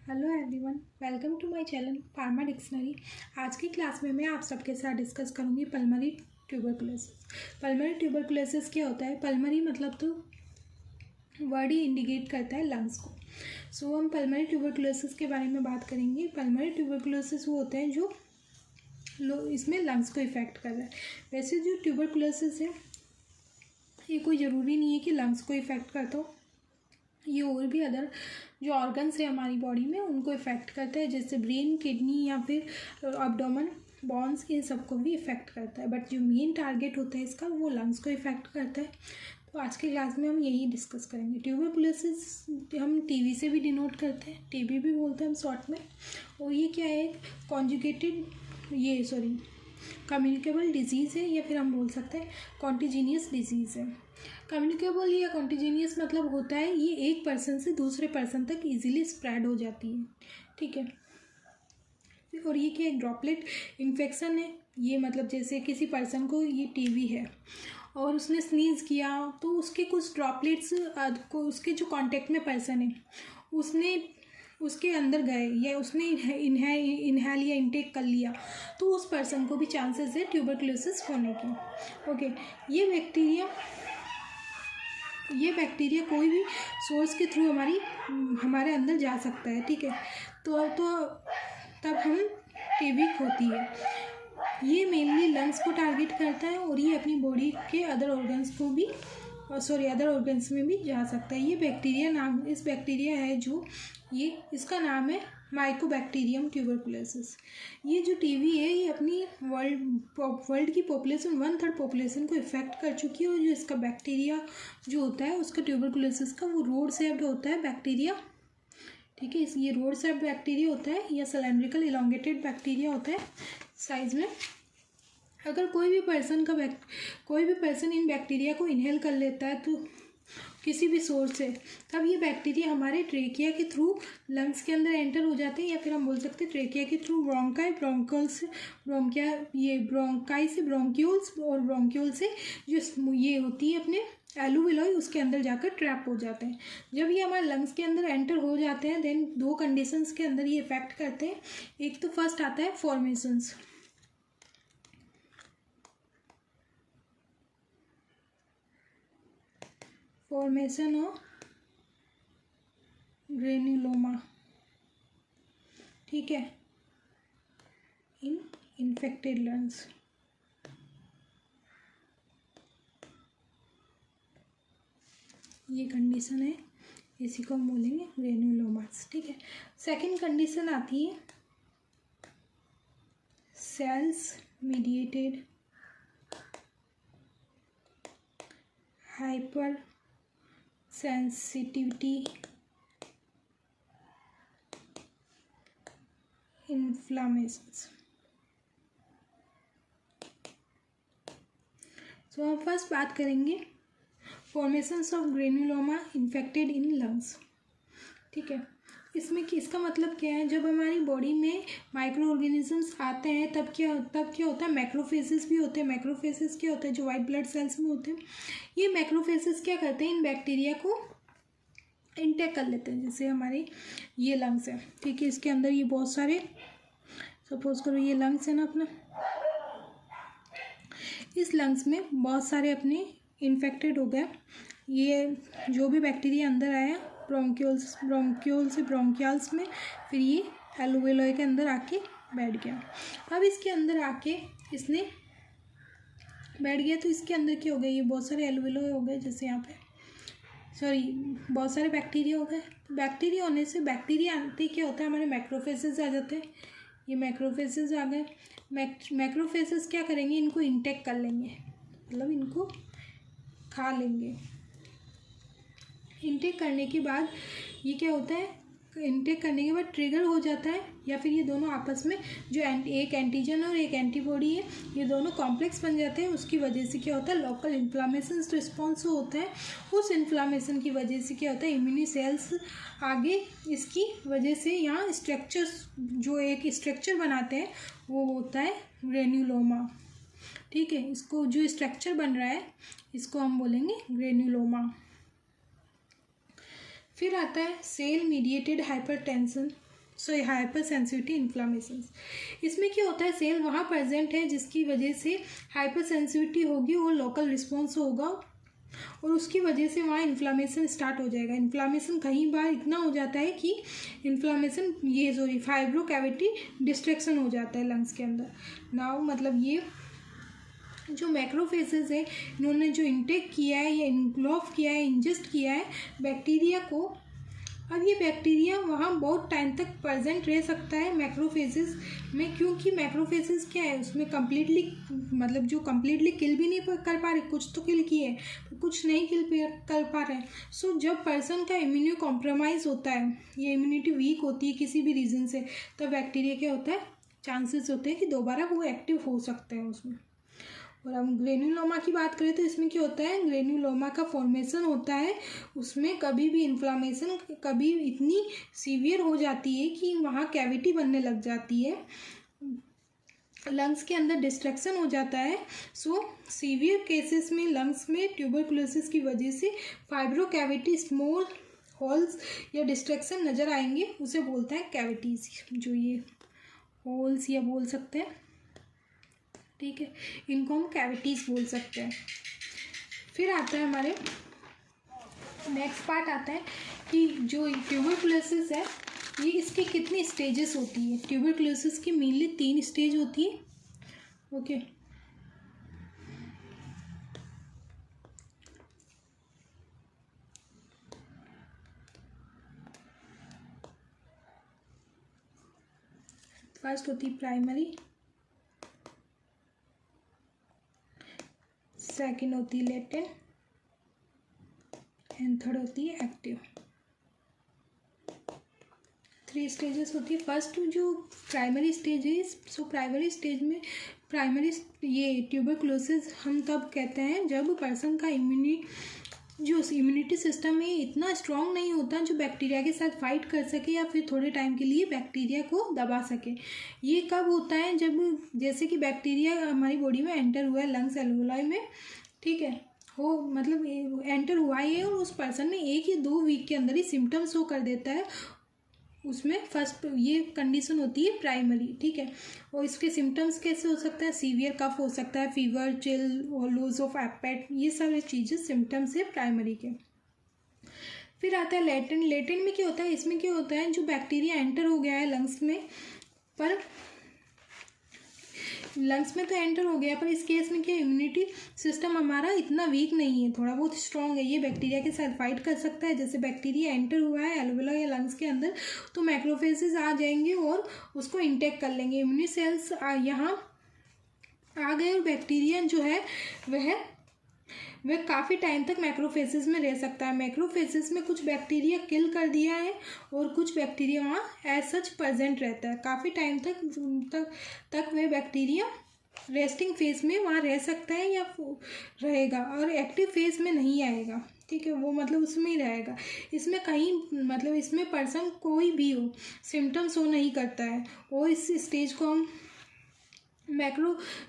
Hello everyone, welcome to my channel pharma dictionary. आज की class में मैं आप सबके साथ डिस्कस करूंगी पल्मोनरी ट्यूबरकुलोसिस। पल्मोनरी ट्यूबरकुलोसिस क्या होता है? पल्मोनरी मतलब तो वर्ड ही इंडिकेट करता है लंग्स को। सो हम पल्मोनरी ट्यूबरकुलोसिस के बारे में बात करेंगे। पल्मोनरी ट्यूबरकुलोसिस वो होते हैं जो इसमें लंग्स को इफेक्ट कर रहा है। वैसे जो ट्यूबरकुलोसिस है ये कोई ज़रूरी नहीं है कि लंग्स को इफेक्ट करता हो, ये और भी अदर जो ऑर्गन्स है हमारी बॉडी में उनको इफ़ेक्ट करता है, जैसे ब्रेन, किडनी या फिर एब्डोमेन, बॉन्स, इन सबको भी इफ़ेक्ट करता है। बट जो मेन टारगेट होता है इसका वो लंग्स को इफ़ेक्ट करता है। तो आज की क्लास में हम यही डिस्कस करेंगे। ट्यूबरकुलोसिस हम टीबी से भी डिनोट करते हैं, टीबी भी बोलते हैं हम शॉर्ट में। और ये क्या है? कम्युनिकेबल डिजीज़ है, या फिर हम बोल सकते हैं कॉन्टिजीनियस डिजीज़ है। कम्युनिकेबल या कॉन्टिजीनियस मतलब होता है ये एक पर्सन से दूसरे पर्सन तक इजीली स्प्रेड हो जाती है, ठीक है। और ये क्या, एक ड्रॉपलेट इन्फेक्शन है। ये मतलब जैसे किसी पर्सन को ये टीबी है और उसने स्नीज किया तो उसके कुछ ड्रॉपलेट्स को उसके जो कांटेक्ट में पर्सन है उसके अंदर गए या उसने इनहेल या इनटेक कर लिया तो उस पर्सन को भी चांसेस है ट्यूबरकुलोसिस होने की। ओके, ये बैक्टीरिया कोई भी सोर्स के थ्रू हमारे अंदर जा सकता है, ठीक है। तो तब हम टीबी होती है। ये मेनली लंग्स को टारगेट करता है और ये अपनी बॉडी के अदर ऑर्गन्स में भी जा सकता है। इस बैक्टीरिया है जो इसका नाम है माइकोबैक्टीरियम ट्यूबरकुलोसिस। ये जो टीबी है ये अपनी वर्ल्ड की पॉपुलेशन 1/3 पॉपुलेशन को इफेक्ट कर चुकी है। और जो इसका बैक्टीरिया जो होता है उसका ट्यूबरकुलोसिस का वो रोड शेप्ड होता है बैक्टीरिया, ठीक है। ये रोड शेप्ड बैक्टीरिया होता है या सिलेंड्रिकल इलोंगेटेड बैक्टीरिया होता है साइज में। अगर कोई भी पर्सन इन बैक्टीरिया को इनहेल कर लेता है तो किसी भी सोर्स से, तब ये बैक्टीरिया हमारे ट्रेकिया के थ्रू लंग्स के अंदर एंटर हो जाते हैं, या फिर हम बोल सकते हैं ट्रेकिया के थ्रू ब्रोंकाई से ब्रोंक्यूल्स, और ब्रोंक्यूल से जो ये होती है अपने एलुविलोई उसके अंदर जाकर ट्रैप हो जाते हैं। जब ये हमारे लंग्स के अंदर एंटर हो जाते हैं देन दो कंडीशंस के अंदर ये इफेक्ट करते हैं। एक तो फर्स्ट आता है फॉर्मेशन ऑफ ग्रेन्युलोमा, ठीक है, इन इन्फेक्टेड लंग्स। ये कंडीशन है, इसी को हम बोलेंगे ग्रेन्युलोमास, ठीक है। सेकंड कंडीशन आती है सेल्स मीडिएटेड हाइपर सेंसिटिविटी इन्फ्लामेशंस। सो हम फर्स्ट बात करेंगे formations of granuloma infected in lungs, ठीक है। इसका मतलब क्या है? जब हमारी बॉडी में माइक्रो ऑर्गेनिजम्स आते हैं तब क्या होता है? मैक्रोफेजेस भी होते हैं। मैक्रोफेजेस क्या होता है? जो वाइट ब्लड सेल्स में होते हैं। ये मैक्रोफेजेस क्या करते हैं? इन बैक्टीरिया को इंटेक कर लेते हैं। जैसे हमारे ये लंग्स है, ठीक है, इसके अंदर ये बहुत सारे, सपोज करो ये लंग्स है ना अपना, इस लंग्स में बहुत सारे अपने इन्फेक्टेड हो गए। ये जो भी बैक्टीरिया अंदर आया ब्रोंक्यूल से ब्रोंकियाल्स में, फिर ये एलुविलोई के अंदर आके बैठ गया। अब इसके अंदर आके इसने बैठ गया तो इसके अंदर क्या हो गया? ये बहुत सारे एलुविलोई हो गए, जैसे यहाँ पे बहुत सारे बैक्टीरिया हो गए। बैक्टीरिया होने से बैक्टीरिया आते क्या होता है? हमारे मैक्रोफेजेस आ जाते हैं। ये मैक्रोफेजेस आ गए। मैक्रोफेजेस क्या करेंगे? इनको इंटेक कर लेंगे, मतलब इनको खा लेंगे। इंटेक करने के बाद ये क्या होता है? इंटेक करने के बाद ट्रिगर हो जाता है, या फिर ये दोनों आपस में जो एक एंटीजन और एक एंटीबॉडी है ये दोनों कॉम्प्लेक्स बन जाते हैं। उसकी वजह से क्या होता है? लोकल इन्फ्लामेशन रिस्पॉन्स होता है। उस इन्फ्लामेशन की वजह से क्या होता है? इम्यूनी सेल्स आगे इसकी वजह से यहाँ एक स्ट्रक्चर बनाते हैं, वो होता है ग्रेन्युलोमा, ठीक है। इसको जो स्ट्रक्चर बन रहा है इसको हम बोलेंगे ग्रेन्युलोमा। फिर आता है cell mediated hypertension, hypersensitivity inflammation. इसमें क्या होता है, सेल वहाँ प्रेजेंट है जिसकी वजह से हाइपर सेंसिटिविटी होगी और लोकल रिस्पॉन्स होगा और उसकी वजह से वहाँ इन्फ्लामेशन स्टार्ट हो जाएगा। इन्फ्लामेशन कई बार इतना हो जाता है कि फाइब्रो कैविटी डिस्ट्रैक्शन हो जाता है लंग्स के अंदर। नाउ मतलब ये जो मैक्रोफेजेस है, इन्होंने जो इंटेक किया है या इनग्लोफ किया है, इंजेस्ट किया है बैक्टीरिया को। अब ये बैक्टीरिया वहाँ बहुत टाइम तक प्रेजेंट रह सकता है मैक्रोफेजेस में, क्योंकि मैक्रोफेजेस क्या है, उसमें कम्प्लीटली मतलब जो कम्प्लीटली किल भी नहीं कर पा रहे, कुछ तो किल किए कुछ नहीं कर पा रहे। सो जब पर्सन का इम्यूनो कॉम्प्रोमाइज़ होता है, ये इम्यूनिटी वीक होती है किसी भी रीज़न से, तो बैक्टीरिया क्या होता है, चांसेस होते हैं कि दोबारा वो एक्टिव हो सकते हैं उसमें। और हम ग्रेन्युलोमा की बात करें तो इसमें क्या होता है, ग्रेन्युलोमा का फॉर्मेशन होता है, उसमें कभी भी इन्फ्लामेशन कभी इतनी सीवियर हो जाती है कि वहाँ कैविटी बनने लग जाती है, लंग्स के अंदर डिस्ट्रैक्शन हो जाता है। सो सीवियर केसेस में लंग्स में ट्यूबरकुलोसिस की वजह से फाइब्रो कैविटी स्मॉल होल्स या डिस्ट्रैक्शन नज़र आएंगे, उसे बोलते हैं कैविटीज़, जो ये होल्स या बोल सकते हैं, ठीक है, इनको हम कैविटीज़ बोल सकते हैं। फिर आता है हमारे नेक्स्ट पार्ट आता है कि जो ट्यूबरकुलोसिस है ये इसकी कितनी स्टेजेस होती है। ट्यूबरकुलोसिस की मेनली 3 स्टेज होती है। ओके, फर्स्ट होती है प्राइमरी, सेकेंड होती है लेटेंट एंड थर्ड होती है एक्टिव। 3 स्टेजेस होती है। फर्स्ट जो प्राइमरी स्टेज है, सो प्राइमरी स्टेज में ये ट्यूबरकुलोसिस हम तब कहते हैं जब पर्सन का इम्यूनिटी सिस्टम है इतना स्ट्रांग नहीं होता जो बैक्टीरिया के साथ फाइट कर सके या फिर थोड़े टाइम के लिए बैक्टीरिया को दबा सके। ये कब होता है, जब जैसे कि बैक्टीरिया हमारी बॉडी में एंटर हुआ है लंग्स एल्वेओलाई में, ठीक है, हो मतलब एंटर हुआ है और उस पर्सन ने 1 या 2 वीक के अंदर ही सिम्टम्स शो कर देता है, उसमें फर्स्ट ये कंडीशन होती है प्राइमरी, ठीक है। और इसके सिम्टम्स कैसे हो सकते हैं, सीवियर कफ हो सकता है, फीवर, चिल और लूज ऑफ एपेटाइट, ये सारे चीज़ें सिम्टम्स है प्राइमरी के। फिर आता है लेटेंट। लेटेंट में क्या होता है, इसमें क्या होता है, जो बैक्टीरिया एंटर हो गया है लंग्स में, पर लंग्स में तो एंटर हो गया, पर इस केस में क्या इम्यूनिटी सिस्टम हमारा इतना वीक नहीं है, थोड़ा बहुत स्ट्रॉन्ग है, ये बैक्टीरिया के साथ फाइट कर सकता है। जैसे बैक्टीरिया एंटर हुआ है एल्वेओलाई या लंग्स के अंदर, तो मैक्रोफेजेस आ जाएंगे और उसको इंटेक कर लेंगे, इम्यूनी सेल्स यहाँ आ गए और बैक्टीरिया जो है वह काफ़ी टाइम तक मैक्रोफेजेस में रह सकता है। मैक्रोफेजेस में कुछ बैक्टीरिया किल कर दिया है और कुछ बैक्टीरिया वहाँ एज सच प्रेजेंट रहता है, काफ़ी टाइम तक वह बैक्टीरिया रेस्टिंग फेज में वहाँ रह सकता है या रहेगा और एक्टिव फेज में नहीं आएगा, ठीक है, वो मतलब उसमें ही रहेगा। इसमें कहीं मतलब इसमें पर्सन कोई भी हो सिम्टम्स शो नहीं करता है और इस स्टेज को हम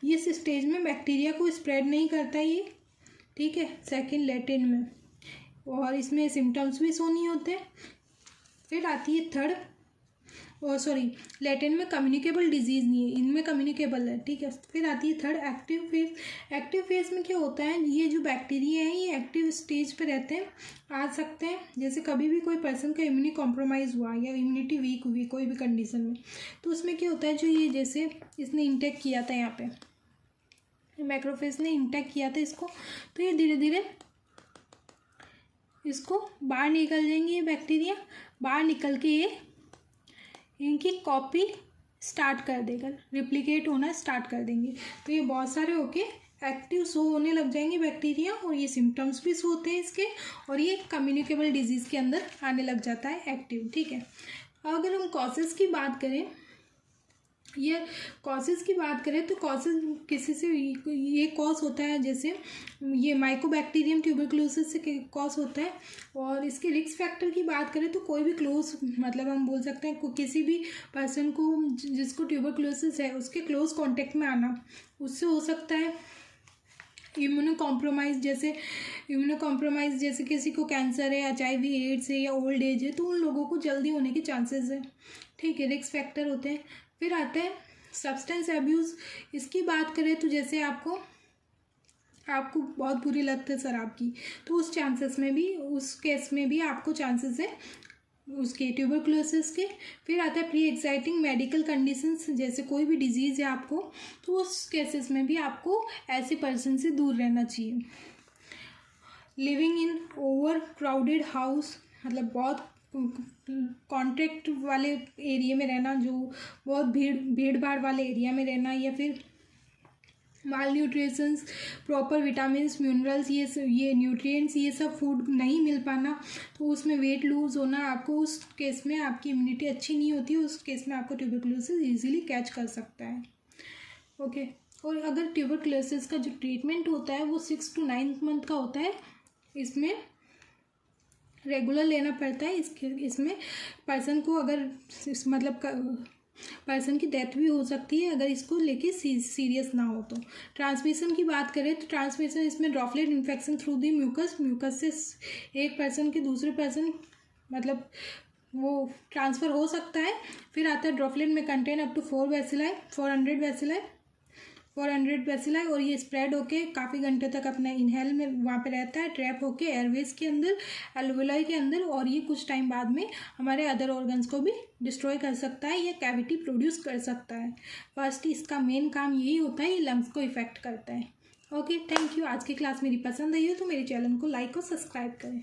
इस स्टेज में बैक्टीरिया को स्प्रेड नहीं करता ये, ठीक है, सेकेंड लेटेंट में, और इसमें सिम्टम्स भी शो नहीं होते। फिर आती है थर्ड, लेटेंट में कम्युनिकेबल डिजीज़ नहीं है, इनमें कम्युनिकेबल है, ठीक है। फिर आती है third active phase. Active phase में क्या होता है, ये जो बैक्टीरिया है ये एक्टिव स्टेज पे रहते हैं, आ सकते हैं, जैसे कभी भी कोई पर्सन का इम्यूनिटी कॉम्प्रोमाइज़ हुआ या इम्यूनिटी वीक हुई कोई भी कंडीशन में, तो उसमें क्या होता है, जो ये जैसे इसने इंटेक किया था, यहाँ पे मैक्रोफेज ने इंटेक किया था इसको, तो ये धीरे धीरे इसको बाहर निकल जाएंगे, ये बैक्टीरिया बाहर निकल के ये इनकी कॉपी स्टार्ट कर देगा, रिप्लिकेट होना स्टार्ट कर देंगे, तो ये बहुत सारे होके एक्टिव शो होने लग जाएंगे बैक्टीरिया, और ये सिम्टम्स भी शो होते हैं इसके, और ये कम्युनिकेबल डिजीज़ के अंदर आने लग जाता है एक्टिव, ठीक है। अगर हम कॉजेज़ की बात करें, ये कॉजेज़ की बात करें तो कॉजेज़ किसी से ये कॉज होता है, जैसे ये माइकोबैक्टीरियम ट्यूबरकुलोसिस से कॉज होता है। और इसके रिस्क फैक्टर की बात करें तो कोई भी क्लोज मतलब हम बोल सकते हैं किसी भी पर्सन को जिसको ट्यूबरकुलोसिस है उसके क्लोज कांटेक्ट में आना, उससे हो सकता है इम्यूनो कॉम्प्रोमाइज़ जैसे किसी को कैंसर है, HIV एड्स है या ओल्ड एज है, तो उन लोगों को जल्दी होने के चांसेस है। ठीक है, रिस्क फैक्टर होते हैं। फिर आते हैं सब्सटेंस अब्यूज़। इसकी बात करें तो जैसे आपको बहुत बुरी लत है शराब की, तो उस केस में भी आपको चांसेस है उसके ट्यूबरकुलोसिस के। फिर आता है प्री एक्साइटिंग मेडिकल कंडीशंस, जैसे कोई भी डिजीज़ है आपको, तो उस केसेस में भी आपको ऐसे पर्सन से दूर रहना चाहिए। Living in over crowded house, मतलब बहुत कॉन्ट्रैक्ट वाले एरिया में रहना, जो बहुत भीड़ भाड़ वाले एरिया में रहना, या फिर माल न्यूट्रिशंस, प्रॉपर विटामिन्स, मिनरल्स, ये न्यूट्रिएंट्स, ये सब फूड नहीं मिल पाना, तो उसमें वेट लूज़ होना, आपको उस केस में आपकी इम्यूनिटी अच्छी नहीं होती, उस केस में आपको ट्यूबरकुलोसिस ईजिली कैच कर सकता है। ओके, और अगर ट्यूबरकुलोसिस का जो ट्रीटमेंट होता है वो 6 to 9 मंथ का होता है। इसमें रेगुलर लेना पड़ता है। इसमें पर्सन को अगर पर्सन की डेथ भी हो सकती है अगर इसको लेके सीरियस ना हो तो। ट्रांसमिशन की बात करें तो ट्रांसमिशन इसमें droplet infection through the mucus से एक पर्सन के दूसरे पर्सन मतलब वो ट्रांसफ़र हो सकता है। फिर आता है ड्रॉपलेट में कंटेन अप टू 400 बेसिलाई, और ये स्प्रेड होके काफ़ी घंटे तक अपने इनहेल में वहाँ पे रहता है, ट्रैप होके एयरवेज के अंदर, एल्वेलाई के अंदर, और ये कुछ टाइम बाद में हमारे अदर ऑर्गन्स को भी डिस्ट्रॉय कर सकता है या कैविटी प्रोड्यूस कर सकता है। फर्स्ट इसका मेन काम यही होता है, ये लंग्स को इफेक्ट करता है। Okay, thank you. आज की क्लास मेरी पसंद आई हो तो मेरे चैनल को लाइक और सब्सक्राइब करें।